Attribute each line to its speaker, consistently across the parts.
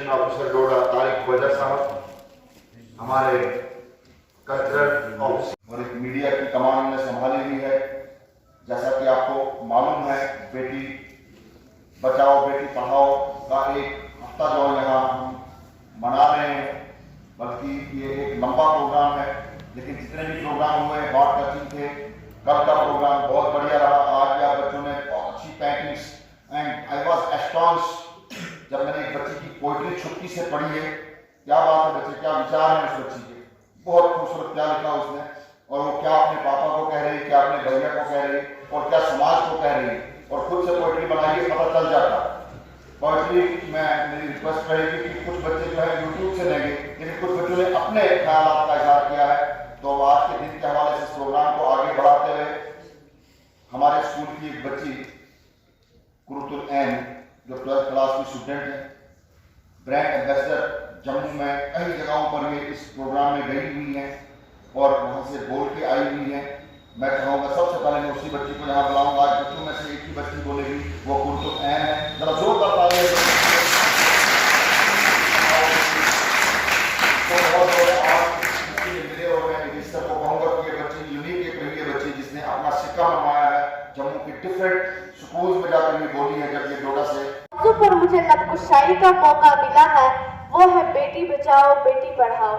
Speaker 1: Education officer डोडा तारिक वजह साहब, हमारे कल्चरल ऑफिसर और एक मीडिया की कमान उन्होंने संभाली हुई है। जैसा कि आपको मालूम है, बेटी बचाओ बेटी पढ़ाओ का एक हफ्ता जो यहाँ मना रहे हैं, बल्कि ये एक लंबा प्रोग्राम है, लेकिन जितने भी प्रोग्राम हुए हार्ट टचिंग थे। कल का प्रोग्राम बहुत बढ़िया रहा। आज या बच्चों ने बहुत अच्छी paintings and I was astonished जब मैंने एक बच्ची की पोइट्री छुट्टी से पढ़ी है। क्या बात है बच्चे, क्या विचार है उस बच्ची के, बहुत खूबसूरत क्या लिखा उसने, और वो क्या अपने पापा को कह रही है, क्या अपने भैया को कह रही है और क्या समाज को कह रही है, और खुद से पोइट्री बनाइए, पता चल जाता। पोइट्री में मेरी रिक्वेस्ट रहेगी कि कुछ बच्चे जो है यूट्यूब से लेंगे, लेकिन कुछ बच्चों ने अपने ख्याल का इजहार किया है। तो आज के दिन के हवाले से इस प्रोग्राम को आगे बढ़ाते हुए हमारे स्कूल की एक बच्ची कुरुतुल ऐन जो 12th क्लास की स्टूडेंट है, ब्रांड एम्बेसडर जम्मू में कई जगहों पर ये इस प्रोग्राम में गई हुई है और वहां से बोल के आई हुई है। मैं चाहूँगा सबसे पहले मैं उसी बच्ची को यहाँ बुलाऊंगा। आज बच्चों में से एक ही बच्ची बोलेगी, वो कुरुतुल ऐन है। जरा जोर कर पा रहे को कहूँगा कि ये बच्ची यूनिक एक रही है, बच्ची जिसने अपना सिक्का बनवाया है, जम्मू के डिफरेंट स्कूल में जाकर ये बोली है। जब ये डोडा से
Speaker 2: पर मुझे नक्शशाही का मौका मिला है, वो है बेटी बचाओ बेटी पढ़ाओ।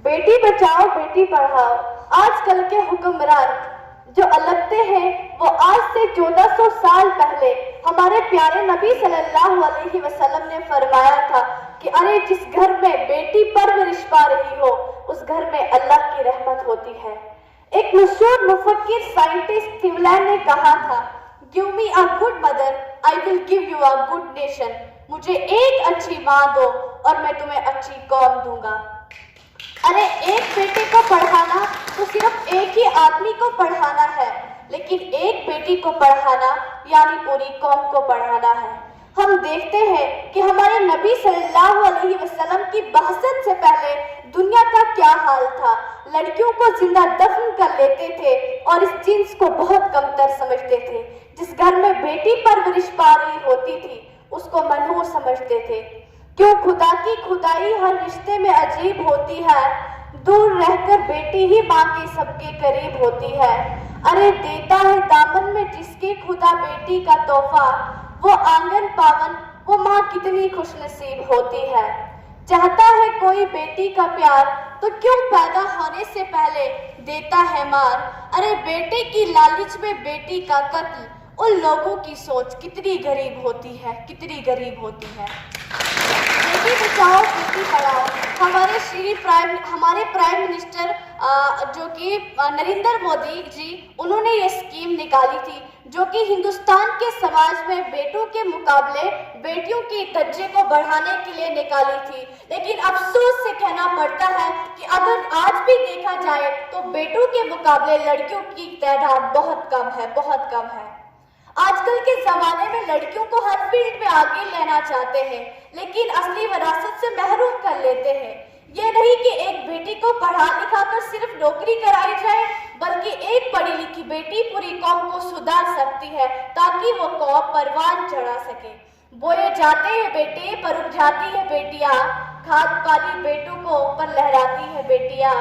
Speaker 2: बेटी बचाओ बेटी पढ़ाओ। आजकल के हुक्मरान जो अलगते हैं, वो आज से 1400 साल पहले हमारे प्यारे नबी सल्लल्लाहु अलैहि वसल्लम ने फरमाया था कि अरे जिस घर में बेटी परवरिश पा रही हो, उस घर में अल्लाह की रहमत होती है। एक मशहूर मुफक्किर साइंटिस्ट थिवलैंड ने कहा था, give me a good mother, I will give you a good nation. मुझे एक अच्छी माँ दो और मैं तुम्हें अच्छी कौम दूंगा। अरे एक बेटे को पढ़ाना तो सिर्फ एक ही आदमी को पढ़ाना है, लेकिन एक बेटी को पढ़ाना यानी पूरी कौम को पढ़ाना है। हम देखते हैं कि हमारे नबी सल्लल्लाहु अलैहि वसल्लम की बहसत से पहले दुनिया का क्या हाल था। लड़कियों को जिंदा दफन कर लेते थे और इस जिन्स को बहुत कमतर समझते थे। जिस घर में बेटी परवरिश पा रही होती थी, उसको मनहूस समझते थे। क्यों खुदा की खुदाई हर रिश्ते में अजीब होती है, दूर रहकर बेटी ही माँ के सबके करीब होती है। अरे देता है दामन में जिसके खुदा बेटी का तोहफा, वो आंगन पावन, वो माँ कितनी खुशनसीब होती है। चाहता है कोई बेटी का प्यार तो क्यों पैदा होने से पहले देता है मार। अरे बेटे की लालच में बेटी का कत्ल, उन लोगों की सोच कितनी गरीब होती है, कितनी गरीब होती है। बेटी बचाओ बेटी पढ़ाओ। हमारे प्राइम मिनिस्टर जो कि नरेंद्र मोदी जी, उन्होंने ये स्कीम निकाली थी जो कि हिंदुस्तान के समाज में बेटों के मुकाबले बेटियों के दर्जे को बढ़ाने के लिए निकाली थी। लेकिन अफसोस से कहना पड़ता है कि अगर आज भी देखा जाए तो बेटों के मुकाबले लड़कियों की तादाद बहुत कम है, बहुत कम है। आजकल के जमाने में लड़कियों को हर फील्ड में आगे लेना चाहते हैं, लेकिन असली विरासत से महरूम कर लेते हैं। ये नहीं कि एक बेटी को पढ़ा लिखा कर सिर्फ नौकरी कराई जाए, बल्कि एक पढ़ी लिखी बेटी पूरी कौम को सुधार सकती है ताकि वो कौम परवान चढ़ा सके। बोए जाते हैं बेटे पर उठ जाती है बेटियां, खाद पानी बेटों को ऊपर लहराती है बेटियां।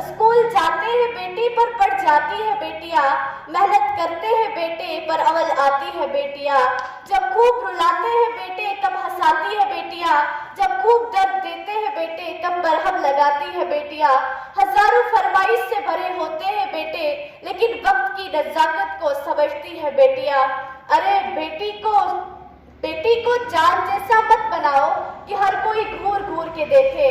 Speaker 2: स्कूल जाते हैं बेटे पर पढ़ जाती है बेटियां, मेहनत करते हैं बेटे पर अव्वल आती है बेटियां। जब खूब रुलाते हैं बेटे तब हंसाती है बेटियां, जब खूब दर्द देते हैं बेटे तब बरहम लगाती है बेटियां। हजारों फरमाइश से भरे होते हैं बेटे, लेकिन वक्त की नजाकत को समझती है बेटियां। अरे बेटी को चांद जैसा मत बनाओ कि हर कोई घूर घूर के देखे।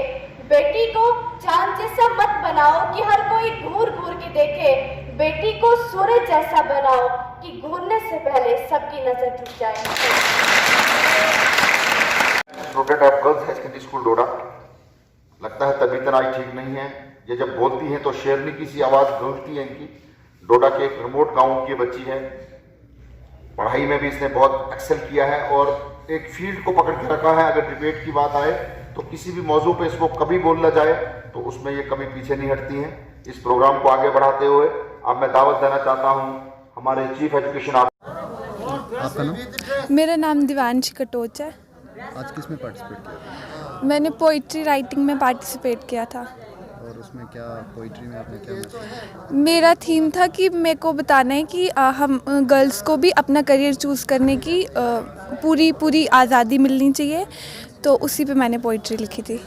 Speaker 2: बेटी को चांद जैसा मत बनाओ कि हर कोई घूर घूर के देखे। बेटी को सूरज जैसा बनाओ कि घूरने से पहले सबकी नजर झुक जाए।
Speaker 1: Student of girls high secondary school Doda, लगता है तबीयत आज ठीक नहीं है। ये जब बोलती हैं तो शेरनी की सी आवाज गूंजती है इनकी। डोडा के एक रिमोट गांव की बच्ची है, पढ़ाई में भी इसने बहुत एक्सेल किया है और एक फील्ड को पकड़ के रखा है। अगर डिबेट की बात आए तो किसी भी मौजू पे इसको कभी बोलना जाए तो उसमें ये कभी पीछे नहीं हटती हैं। इस प्रोग्राम को आगे बढ़ाते हुए अब मैं दावत देना चाहता हूँ हमारे चीफ एजुकेशन
Speaker 3: आपका नाम?
Speaker 4: मेरा नाम दिवांशी कटोच है।
Speaker 3: आज किस में पार्टिसिपेट किया? मैंने पोइट्री राइटिंग में पार्टिसिपेट किया था।
Speaker 4: और उसमें क्या पोइट्री में आपने क्या मैसेज?
Speaker 3: मेरा थीम था कि मेरे को बताना है कि हम गर्ल्स को भी अपना करियर चूज़ करने की पूरी आज़ादी मिलनी चाहिए, तो उसी पे मैंने पोइट्री लिखी थी।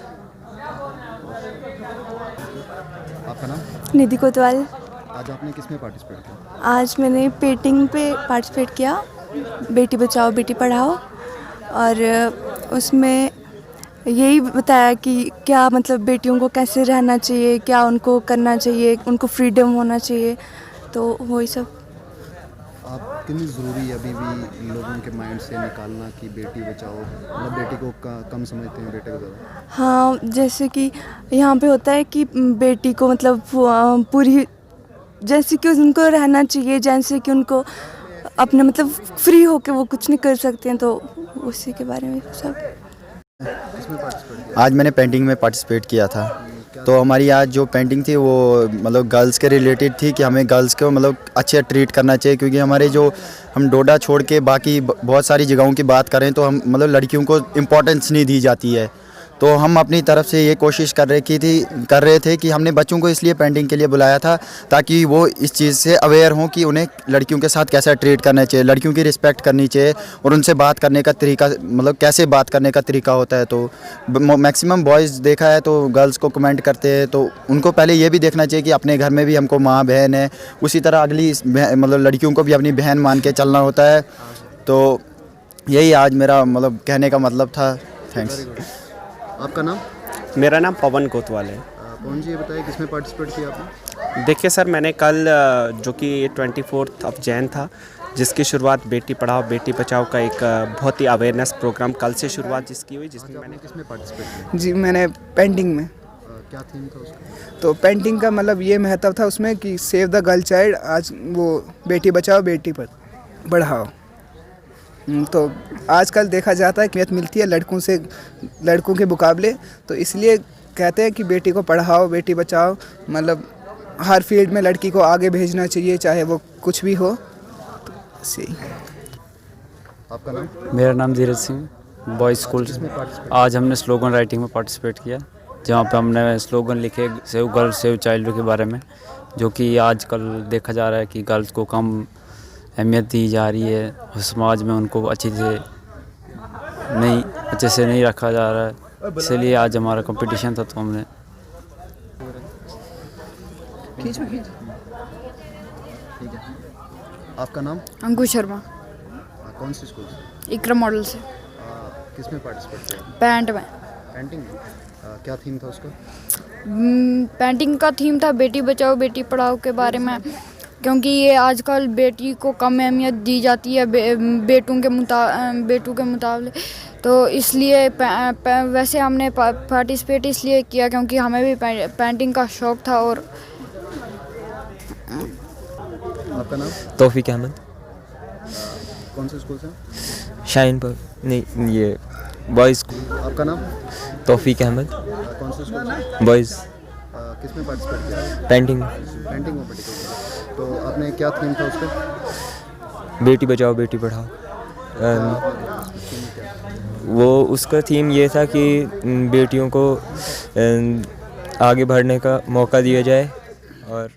Speaker 4: आपका नाम?
Speaker 5: निधि कोतवाल।
Speaker 4: आज आपने किस में पार्टिसिपेट किया?
Speaker 5: आज मैंने पेंटिंग पे पार्टिसिपेट किया, बेटी बचाओ बेटी पढ़ाओ, और उसमें यही बताया कि क्या मतलब बेटियों को कैसे रहना चाहिए, क्या उनको करना चाहिए, उनको फ्रीडम होना चाहिए, तो वही सब।
Speaker 4: आप कितनी ज़रूरी है अभी भी लोगों के माइंड से निकालना कि बेटी बचाओ, मतलब बेटी को कम समझते हैं, बेटे को ज़्यादा?
Speaker 5: हाँ, जैसे कि यहाँ पे होता है कि बेटी को मतलब पूरी जैसे कि उनको रहना चाहिए, जैसे कि उनको अपने मतलब फ्री होके वो कुछ नहीं कर सकते हैं, तो उसी के बारे में सब।
Speaker 4: किसमें पार्टिसिपेट किया?
Speaker 6: आज मैंने पेंटिंग में पार्टिसिपेट किया था। तो हमारी आज जो पेंटिंग थी वो मतलब गर्ल्स के रिलेटेड थी कि हमें गर्ल्स को मतलब अच्छे ट्रीट करना चाहिए, क्योंकि हमारे जो हम डोडा छोड़ के बाकी बहुत सारी जगहों की बात करें तो हम मतलब लड़कियों को इम्पोर्टेंस नहीं दी जाती है। तो हम अपनी तरफ से ये कोशिश कर रहे थे कि हमने बच्चों को इसलिए पेंटिंग के लिए बुलाया था ताकि वो इस चीज़ से अवेयर हों कि उन्हें लड़कियों के साथ कैसा ट्रीट करना चाहिए, लड़कियों की रिस्पेक्ट करनी चाहिए और उनसे बात करने का तरीका मतलब कैसे बात करने का तरीका होता है। तो मैक्सिमम बॉयज़ देखा है तो गर्ल्स को कमेंट करते हैं, तो उनको पहले ये भी देखना चाहिए कि अपने घर में भी हमको माँ बहन है, उसी तरह अगली मतलब लड़कियों को भी अपनी बहन मान के चलना होता है। तो यही आज मेरा मतलब कहने का मतलब था। थैंक्स।
Speaker 4: आपका नाम?
Speaker 7: मेरा नाम पवन कोतवाल है।
Speaker 4: पवन जी, ये बताइए किसमें पार्टिसिपेट किया आपने?
Speaker 7: देखिए सर, मैंने कल जो कि 24 जैन था, जिसकी शुरुआत बेटी पढ़ाओ बेटी बचाओ का एक बहुत ही अवेयरनेस प्रोग्राम कल से शुरुआत जिसकी हुई, जिसमें मैंने
Speaker 4: किसमें पार्टिसिपेट किया?
Speaker 8: जी, मैंने पेंटिंग में।
Speaker 4: क्या थीम था उसका?
Speaker 8: तो पेंटिंग का मतलब ये महत्व था उसमें कि सेव द गर्ल चाइल्ड, आज वो बेटी बचाओ बेटी पढ़ाओ। तो आजकल देखा जाता है कि अहमियत मिलती है लड़कों के मुकाबले, तो इसलिए कहते हैं कि बेटी को पढ़ाओ बेटी बचाओ, मतलब हर फील्ड में लड़की को आगे भेजना चाहिए, चाहे वो कुछ भी हो। तो सही।
Speaker 4: आपका नाम?
Speaker 9: मेरा नाम धीरज सिंह, बॉयज़ स्कूल। आज हमने स्लोगन राइटिंग में पार्टिसिपेट किया, जहाँ पे हमने स्लोगन लिखे सेव गर्ल सेव चाइल्ड के बारे में, जो कि आजकल देखा जा रहा है कि गर्ल्स को कम अहमियत दी जा रही है और समाज में उनको अच्छे से नहीं रखा जा रहा है। इसलिए आज हमारा कंपटीशन था, तो हमने
Speaker 4: ठीक है। आपका नाम?
Speaker 10: अंकुश शर्मा,
Speaker 4: कौन सी स्कूल से?
Speaker 10: इकरा मॉडल से।
Speaker 4: किस में पार्टिसिपेट किया?
Speaker 10: पैंट में।
Speaker 4: पेंटिंग में? क्या थीम था उसका?
Speaker 10: पेंटिंग का थीम था बेटी बचाओ बेटी पढ़ाओ के बारे में, क्योंकि ये आजकल बेटी को कम अहमियत दी जाती है बेटों के मुकाबले, तो इसलिए वैसे हमने पार्टिसिपेट इसलिए किया क्योंकि हमें भी पेंटिंग का शौक़ था। और
Speaker 4: आपका नाम?
Speaker 11: तौफीक अहमद।
Speaker 4: कौन से स्कूल से?
Speaker 11: शाइन पर नहीं, ये बॉयज़ स्कूल।
Speaker 4: आपका नाम?
Speaker 11: तौफीक अहमद।
Speaker 4: कौन से स्कूल से?
Speaker 11: बॉयज़।
Speaker 4: किस में पार्टिसिपेट किया?
Speaker 11: पेंटिंग
Speaker 4: में पार्टिसिपेट। तो आपने क्या थीम था उसका?
Speaker 11: बेटी बचाओ बेटी पढ़ाओ। वो उसका थीम ये था कि बेटियों को आगे बढ़ने का मौका दिया जाए और